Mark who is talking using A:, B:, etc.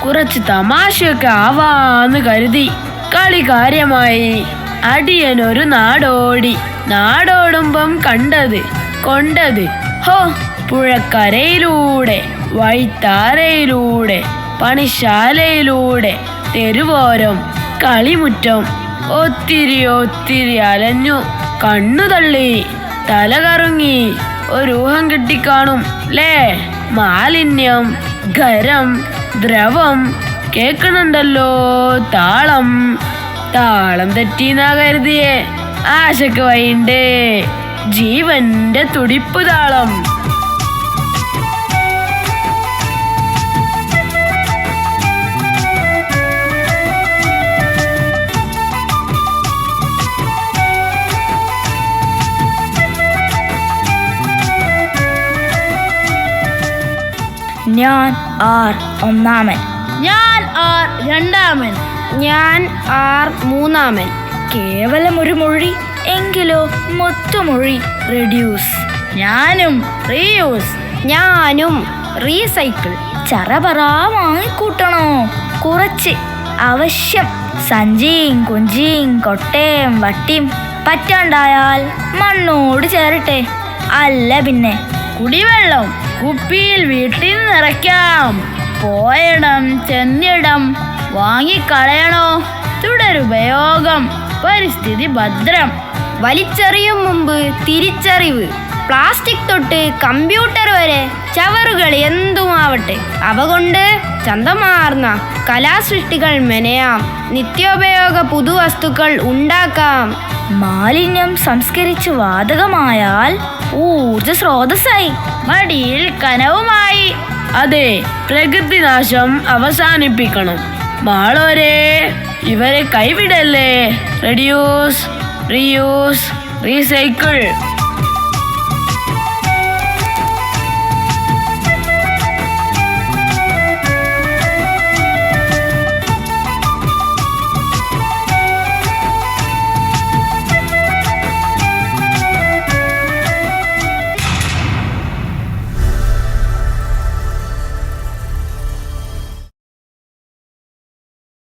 A: കുറച്ച് തമാശയൊക്കെ ആവാന്ന് കരുതി കളി കാര്യമായി. അടിയനൊരു നാടോടി. നാടോടുമ്പം കൊണ്ടത് ഹോ പുഴക്കരയിലൂടെ, വഴിത്താരയിലൂടെ, പണിശാലയിലൂടെ, തെരുവോരം, കളിമുറ്റം, ഒത്തിരി അലഞ്ഞു. കണ്ണു തള്ളി, തല കറങ്ങി. ഒരൂഹം കിട്ടിക്കാണും ലേ. മാലിന്യം, ഖരം, ദ്രവം കേൾക്കണുണ്ടല്ലോ. താളം തെറ്റീന്നാ കരുതിയേ. ആശക്ക് വൈണ്ടേ ജീവന്റെ തുടിപ്പ് താളം.
B: ഞാൻ ആർ ഒന്നാമൻ.
C: ഞാൻ ആർ രണ്ടാമൻ.
D: ഞാൻ ആർ മൂന്നാമൻ.
B: കേവലം ഒരു മൊഴി എങ്കിലോ മൊത്തമൊഴി. റെഡ്യൂസ്.
C: ഞാനും റീയൂസ്.
D: ഞാനും റീസൈക്കിൾ.
B: ചറപറാ വാങ്ങിക്കൂട്ടണോ? കുറച്ച് അവശ്യം. സഞ്ചിയും കുഞ്ചിയും കൊട്ടയും വട്ടിയും പറ്റാണ്ടായാൽ മണ്ണോട് ചേരട്ടെ. അല്ല പിന്നെ
C: കുടിവെള്ളം കുപ്പിയിൽ വീട്ടിൽ നിറയ്ക്കാം. പോയിടം ചെന്നിടം വാങ്ങിക്കളയണോ? തുടരുപയോഗം പരിസ്ഥിതി ഭദ്രം.
D: വലിച്ചെറിയും മുമ്പ് തിരിച്ചറിവ്. പ്ലാസ്റ്റിക് തൊട്ട് കമ്പ്യൂട്ടർ വരെ, ചവറുകൾ എന്തുമാവട്ടെ, അവ കൊണ്ട് ചന്തമാർന്ന കലാസൃഷ്ടികൾ മെനയാം. നിത്യോപയോഗ പുതുവസ്തുക്കൾ ഉണ്ടാക്കാം.
B: മാലിന്യം സംസ്കരിച്ച് വാതകമായാൽ ഊർജ സ്രോതസ്സായി.
C: മടിയിൽ കനവുമായി.
A: അതെ, പ്രകൃതിനാശം അവസാനിപ്പിക്കണം. മാളോരെ, ഇവരെ കൈവിടല്ലേ. Reduce, reuse, recycle.